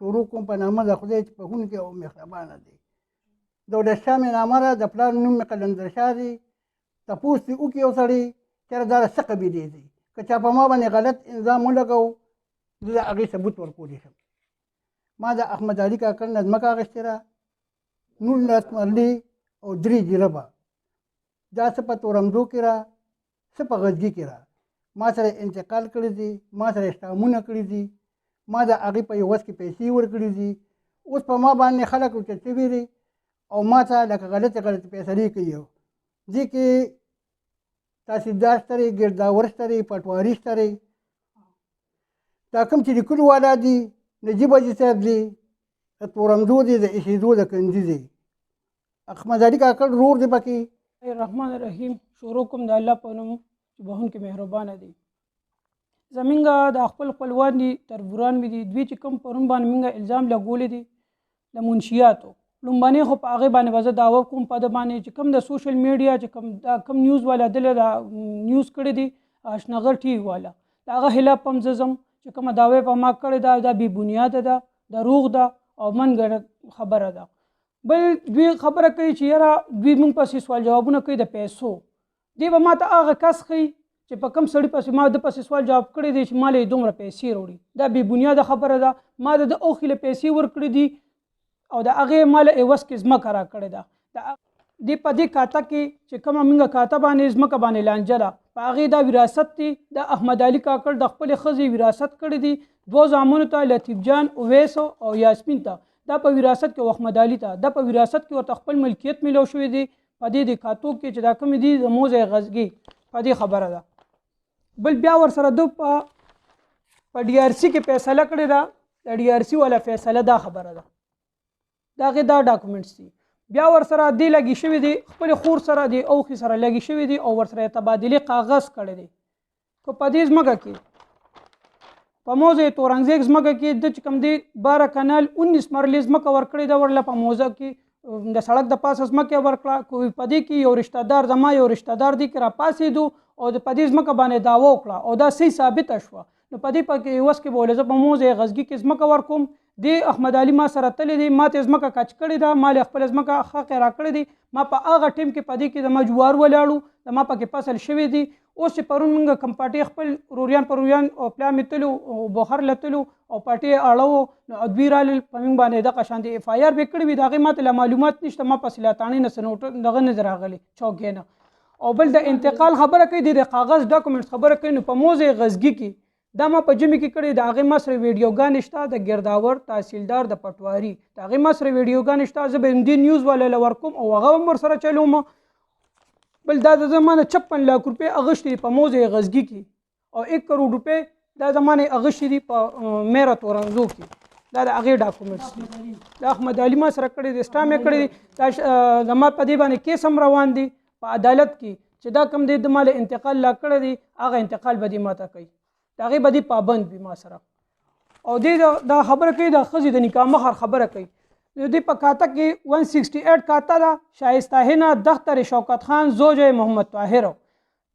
شروع کوم په نامه د خدای چې بخښونکی او مهربانه دی. دولت شاه مې نامه ده، د پلار نوم مې قلندر شاه دی. تپوس دې وکړي یو سړی چېرې دا د څه قبیلې دی، که چا په ما باندې غلط الزام ولګوو زه د هغې ثبوت ورکولی شم. ما د احمد علي کاکړ نه ځمکه اخیستې ده 19 مرلې او 3 جربه. دا څه په تورمزو کې را څه په غزګي کې را ما سره انتقال کړی دي، ما سره اسټامونه کړي دي، ما د هغې په عوض کې پیسې ورکړي دي. اوس په ما باندې خلک اوچت شوي دي او ما ته لکه غلطې فیصلې کوي. دې کې تحصیلدار شته دی، ګرداور شته دی، پټواري شته دی. دا کوم چې د کلي والا دي نجیب حاجي صاحب دی، د تورمزو دی، د ایشیدو د کندي دی، احمد علي کاکړ رور دی پکې. الرحمن الرحیم. شروع کوم د الله په نوم چې بخښونکی مهربانه دی. زمونږ د خپل خپلوان دي، تربوران مې دي، دوی چې کوم پرون باندې مونږ الزام لګولی دی د منشیاتو، لومبنۍ خو په هغې باندې به زه دعوه کوم په ده باندې چې کوم د سوشل میډیا چې کوم نیوز والا دله دا نیوز کړی دی اشنغر ټي وي والا، د هغه خلاف هم زه ځم چې کومه دعوی په ما کړې ده دا بې بنیاده ده، دروغ ده او من ګډه خبره ده. بل دوی خبره کوي چې یاره دوی مونږ پسې سوال جوابونه کوي د پیسو. دی به ما ته هغه کس ښیي چې په کوم سړي پسې ما د پسې سوال جواب کړی دی چې ما له دومره پیسې راوړي. دا بې بنیاده خبره ده. ما د اوښې له پیسې ورکړي دي او د هغې ما له عوض کې ځمکه راکړې ده. دې په دې کاته کې چې کومه مونږ کاته باندې ځمکه باندې لانجه ده، په هغې دا وراثت دی د احمد علي کاکړ د خپلې ښځې وراثت کړی دی 2 زامنو ته، لطیف جان، اویس او یاسمین ته. دا په وراثت کې احمد علي ته دا په وراثت کې ورته خپل ملکیت میلاو شوی دی. په دې کاتو کې چې دا کومې دي د موزې غزګي په دې خبره ده. بل بیا ورسره ده په ډي آر سی کې فیصله کړې ده، د ډي آر سی والا فیصله دا خبره ده، د هغې دا ډاکومنټس دي. بیا ورسره دې لګي شوي دي، خپلې خور سره د اوښې سره لګي شوي دي او ورسره تبادلې کاغذ کړی دی. که په دې ځمکه کې په موزه تورنګزیک ځمکه کې د چې کوم دی 12 کنال 19 مرلې ځمکه ورکړې ده، ورله په موزه کې د سړک د پاسه ځمکه ورکړه. په دې کې یو رشته دار زما یو رشته دار دی کې راپاسېدو او په دې ځمکه باندې دعوه وکړه او دا صحیح ثابته شوه. نو په دې پکې عوض کې به ولې زه په موزه غزګي کې ځمکه ورکوم. دی احمد علي ما سره تللی دی، ما ته ځمکه کچ کړې ده، ما له خپله ځمکه حق یې راکړی دی. ما په هغه ټیم کې په دې کې زما جوار ولاړو، زما پکې فصل شوی دی. اوس چې پرون موږ کوم پارټي خپل روریان پروریان او پلا مې تلو او بخار له تلو او پارټي اړو نو دوی رالل په موږ باندې دغه شان دی اف آی آر به کړی وي، د هغې ما ته معلومات نشته. ما پسې لا تاڼې نه څه نوټ دغه نه راغلی چوکۍ نه. او بل د انتقال خبره کوي، د کاغذ ډاکومنټس خبره کوي. نو په موزه غزګي کې دا ما په جمع کې کړی، د هغې ما سره ویډیوګانې شته، د ګرداور، تحصیلدار، د پټواري، د هغې ما سره ویډیوګانې شته. زه به همدې نیوز والا له ورکوم او هغه هم ورسره چلوم. بل دا د زمانه 56 लाख روپۍ اغشتې په موزه غزګي کې او 1 کروڑ روپۍ دا زمانه اغشتې دي په میرا تورنزو کې. دا د هغې ډاکومنټس دي. د احمد علي ما سره کړی دی، سټام یې کړی دی. دا زما په دې باندې کیس هم روان دی په عدالت کې چې دا کوم دی د ما له انتقال لا کړی دی، هغه انتقال به دې ما ته کوي، د هغې به دې پابند وي ما سره. او دې دا خبره کوي د ښځې د نکاح مهر خبره کوي. دې په کاته کې 168 کاته ده، شایسته هنا دختر شوکت خان زوجه محمد طاهر.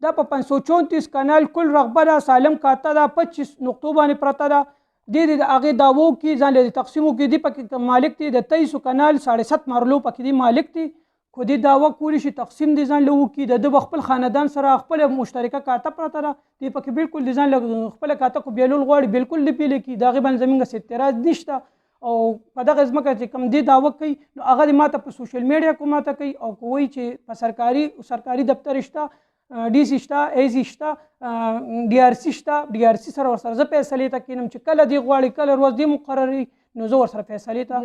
دا په 534 کنال کل رغبه ده، سالم کاته ده، 25 نقطو باندې پرته ده. دې د هغې دعوو کې ځان له تقسیمو کې دې پکې مالک دی، د 23 کنال 7.5 مرلو پکې دې مالک دی. خو دې دعوه کولی شي تقسیم دې ځان له وکړي، د ده به خپل خاندان سره خپله مشترکه کاته پرته ده. دې پکې بالکل دې ځان له خپله کاته خو بیلول غواړي، بالکل دې پیلې کړي، د هغې باندې زموږ څه اعتراض نشته. او په دغه ځمکه چې کوم دې دعوه کوي نو هغه دې ماته په سوشل میډیا کې ماته کوي او کوي چې په سرکاري دفتر شته، ډي سي شته، اے سي شته، ډي آر سی شته. ډي آر سی سره ورسره زه فیصلې ته کینم چې کله دې غواړي کله ورځ دې مقرري نو زه ورسره فیصلې ته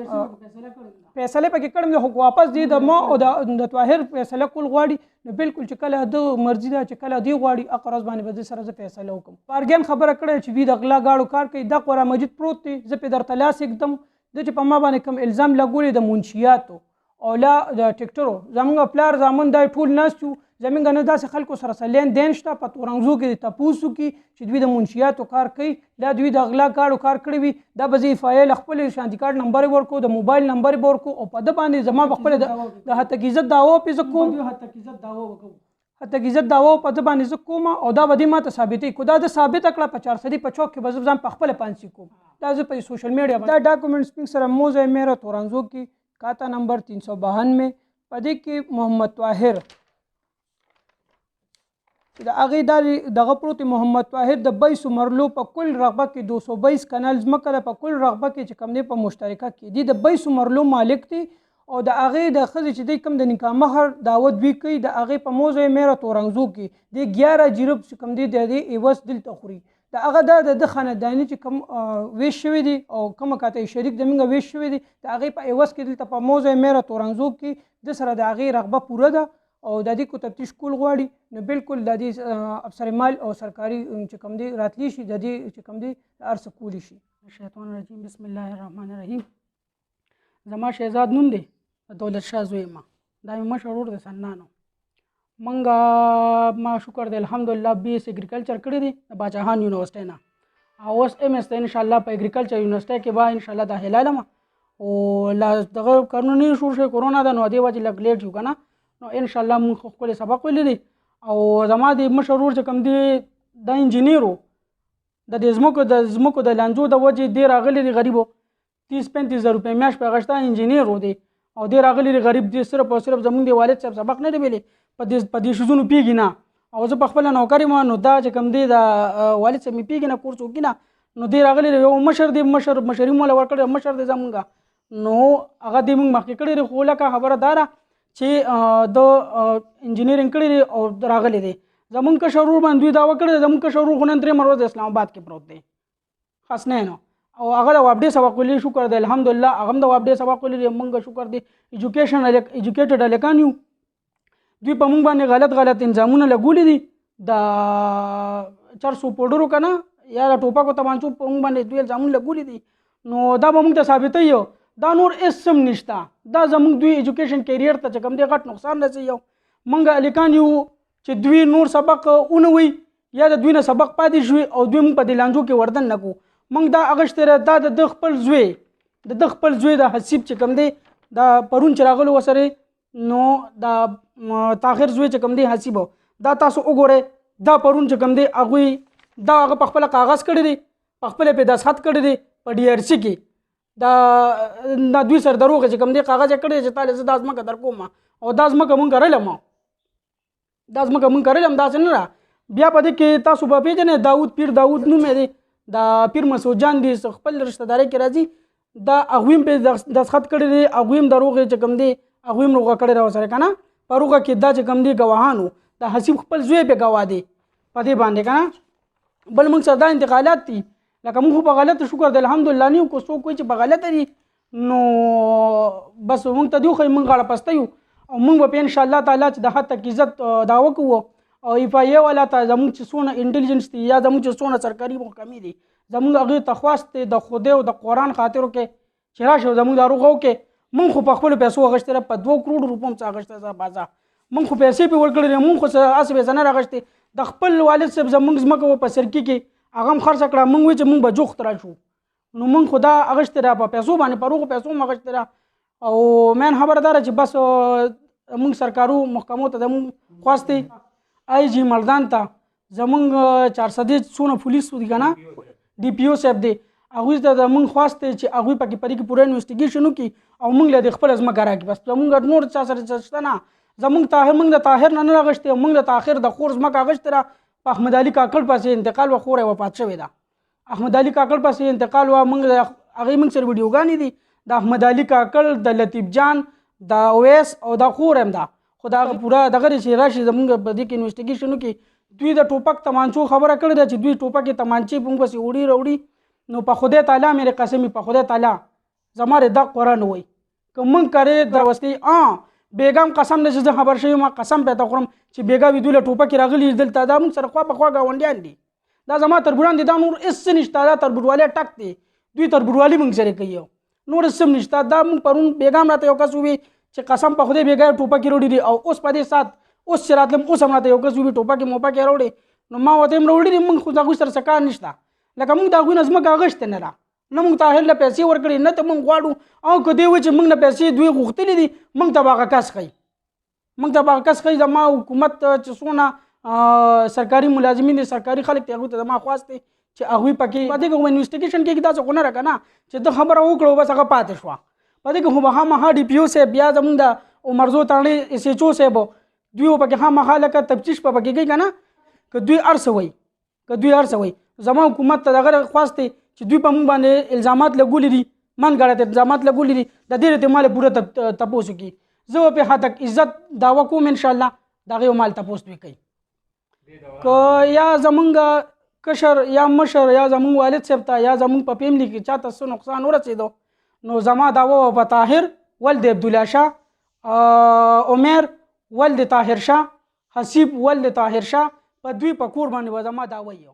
فیصلې پکې کړم. خو واپس دې د ما او د طاهر فیصله کول غواړي نو بالکل چې کله د مرضي ده چې کله دې غواړي هغه ورځ باندې به زه سره زه فیصله وکړم. پارګین خبره کړې چې دوی د غلا ګاړو کار کوي، دا قرآن مجید پروت دی، زه پې درته لاس ایږدم. د چې په ما باندې کوم الزام لګولې د منشیاتو او لا د ټیکټرو، زموږ پلار زامن دا ټول ناست یو، زموږ نه داسې خلکو سره لین دین شته په تورنګزو کې د تپوسو کې چې دوی د منشیاتو کار کوي، دا دوی د غلا کاړو کار کړی وي. دا به زه اف آی ال خپل شانتي کارت نمبر ورکو، د موبایل نمبر ورکو او په ده باندې زما خپل د حتی عزت دعوه پې زه کوم. قطع عزت دعوا په ده باندې زه کوم او دا به دې ماته ثابتوي کو دا د ثابته کړه په 400 په چوک کې به زه ځان په خپله پانسي کوم دا زه په سوشل میډیا باندې دا ډاکومنټس پنګ سره موزه میرا تورنزو کې کاتا نمبر 392 په دې کې محمد طاهر د هغې دغه پروت محمد طاهر د 22 مرلو په کل رغبه کې 222 کنال ځمکه ده په کل رغبه کې چې کوم دی په مشترکه کې دی د 22 مرلو مالک دی او د هغې د ښځې چې دی کوم د نکاح مهر دعوت دوی کوي د هغې په موضوع میره تورنګزو کې د 11 جریب چې کوم دی د دې عوض دلته خوري د هغه د خانداني چې کوم ویش شوی دی او کومه کاته شریک د موږ ویش شوی دی د هغې په عوض کې دلته په موضوع میره تورنګزو کې د سره د هغې رغبه پوره ده او د دې کو تفتیش کول غواړي نو بالکل د دې افسر مال او سرکاري چې کوم دی راتلی شي د دې چې کوم دی ارس کولی شي شیطان رجیم بسم الله الرحمن الرحیم زما شهزاد نوم دی دولت شاه زوی ما دا مې مشر ورور د سنانو منګه ما شکر دی الحمدلله بی ایس اګریکلچر کړی دی د باچاهان یونیورسټۍ نه او اوس ایم ایس ته انشاءالله په اګریکلچر یونیورسټۍ کې به انشاءالله داخله لم او لا دغه قانوني شور شي کورونا د نو دی وجه لګ لیټ شو کنه نو ان شاء الله موږ خپل سبق ویلی او زما د مشر ورور چې کوم دی د انجینیرو د زمکو د لانجو د وجه دی راغلی دی غریبو 30-35 روپۍ میاشت په غشته انجینیر دی او دی راغلی دی غریب دی صرف او صرف زمونږ دی والد صاحب سبق نه دی ویلی په دې شیزونو پیږي نه او زه په خپل نوکر یم نو دا چې کوم دی د والد صاحب مې پیږي نه کورس وکړي نه نو دی راغلی دی یو مشر دی مشري مولا ورکړی مشر دی زمونږ نو هغه دی موږ مخکې کړی دی خو لکه خبره داره چې د انجینیرینګ کړی دی او راغلی دی زمونږ کشر ورور باندې دوی دعوه کړې ده زمونږ کشر ورور خو نن درېیمه ورځ اسلام آباد کې پروت دی خاص نه نو او هغه د وابډې سبق ویلی شکر دی الحمدلله هغه هم د وابډې سبق ویلی دی موږ شکر دی ایجوکیټډ هلکان یو دوی په موږ باندې غلط انظامونه لګولي دي د 400 پوډرو که نه یا د ټوپکو تمانچو په موږ باندې دوی الزامونه لګولي دي نو دا به موږ ته ثابتوي دا نور اسم نشته دا زموږ دوی ایجوکیشن کیریر ته چې کوم دی غټ نقصان رسوي موږ هلکان یو چې دوی نور سبق اونوي یا د دوی نه سبق پاتې شوي او دوی موږ په دې لانجو کې وردن نه کوو موږ دا اغوښتی دا د خپل زوی د حسیب چې کوم دی دا پرون چې راغلو ورسره نو دا طاهر زوی چې کوم دی حسیب دا تاسو وګورئ دا پرون چې کوم دی هغوی دا هغه په خپله کاغذ کړی دی په خپله پې دستخط کړی دی په ډي آر سی کې دا دوی سره دروغ چې کوم دی کاغذ یې کړی چې تاله زه دا ځمکه در کوم او دا ځمکه مونږ کرلم داسې نه ده بیا په دې کې تاسو به پېژنئ پیر داود نوم یې دی دا پیر مسعود جان دی خپل رشتهدارۍ کې راځي دا هغوی هم پې دستخط کړی دی هغوی هم دروغ چې کوم دی هغوی هم روغه کړی را ورسره که نه په روغه کې دا چې کوم دی ګواهانو د حسیب خپل زوی پې ګواه دی په دې باندې که نه بل موږ سره دا انتقالات دي لکه موږ په غلطه شکر دی الحمدلله نه یو که څوک وایي چې په غلطه دي نو بس موږ ته دې وښایي موږ غاړه پسته یو او موږ به په انشاءالله تعالی چې د حد تک عزت دعوه کوو او ایف آی اے والا ته زموږ چې څونه انټیلیجنس دي یا زموږ چې څونه سرکاري محکمې دي زموږ هغې ته خواست دی د خدای او د قرآن خاطرو کې چې راشي او زموږ دا روغه وکړي موږ خو په خپلو پیسو اخیستی ده په 2 کروڑ روپو هم څه اخیستی ده بازار موږ خو پیسې پې ورکړې دي موږ خو هسې پیسې نه راغشتې د خپل والد صاحب زموږ ځمکه وه په سرکي کې هغه هم خرڅه کړه موږ وایي چې موږ به جوخت راشو نو موږ خو دا اخیستې ده په پیسو باندې په روغو پیسو هم اخیستې ده او مین خبره دا ده چې بس موږ سرکارو محکمو ته زموږ خواست دی آی جي مردان ته زموږ 400 څونه پولیس دي که نه ډي پي او صاحب دی هغوی ته زموږ خواست دی چې هغوی پکې په دې کې پوره انویسټیګیشن وکړي او موږ له د خپله ځمکه راکړي بس زموږ نور چا سره شته نه موږ د طاهر نه اغوښتې موږ د طاهر د خور ځمکه اغوښتې ده په احمد علي کاکړ پسې انتقال وه خور یې وفات شوې ده احمد علي کاکړ پسې انتقال وه هغې موږ سره ویډیوګانې دي د احمد علي کاکړ د لطیف جان د اویس او د خور هم ده خو دا پوره دغه دی چې راشي زموږ په دې کې انویسټیګیشن وکړي دوی د ټوپک تمانچو خبره کړې ده چې دوی ټوپکې تمانچې په موږ پسې وړي راوړي نو په خدای تعالی مې قسم په خدای تعالی زما دا قرآن وایي که موږ کرې دروستې بیګا هم قسم نه چې زه خبر شوی ما قسم پې ته خورم چې بیګا وي دوی له ټوپکې راغلي دلته دا موږ سره خوا په خوا ګاونډیان دي دا زما تربوران دي دا نور هېڅ څه نشته دا تربوروالی ټک دی دوی تربوروالي موږ سره کوي نور څه هم نشته دا موږ پرون بیګا هم راته یو کس ووي چې قسم په خدای بیګا یې ټوپکې راوړي دي او اوس په دې سات اوس چې راتلم اوس هم راته یو کس ووي ټوپکې موپکې راوړي نو ما ورته هم راوړي دي موږ خو د هغوی سره څه کار نشته لکه موږ د هغوی نه ځمکه اخیستې نه ده نه موږ طاهر له پیسې ورکړې نه ته موږ غواړو او که دی وایي چې موږ نه پیسې دوی غوښتلې دي موږ ته به هغه کس ښایي موږ ته به کس ښایي زما حکومت چې څونه سرکاري ملازمین دي سرکاري خلک دي هغوی ته زما خواست دی چې هغوی پکې په دې کې انویسټیګیشن کېږي داسې خو نه ده که نه چې ته خبره وکړو بس هغه پاتې شوه په دې کې خو به خامخا ډي پي او صاحب بیا زموږ د عمرزو تاڼې اس ایچ او صاحب دوی به پکې خامخا لکه تفتیش به پکې کوي که نه که دوی هر څه وایي زما حکومت ته دغه خواست دی چې دوی په موږ باندې الزامات لګولي دي من ګڼه الزامات لګولي دي د دې رته مال پوره تپوس وکړي زه به په حد عزت دعوه کوم ان شاء الله دغه مال تپوس دوی کوي که یا زمونږ کشر یا مشر یا زمونږ والد صاحب ته یا زمونږ په فیملی کې چاته څه نقصان ورسېدو نو زما دعوه په طاهر ولد عبدالله شاه عمر ولد طاهر شاه حسیب ولد طاهر شاه په دوی په کور باندې زما دعوه یو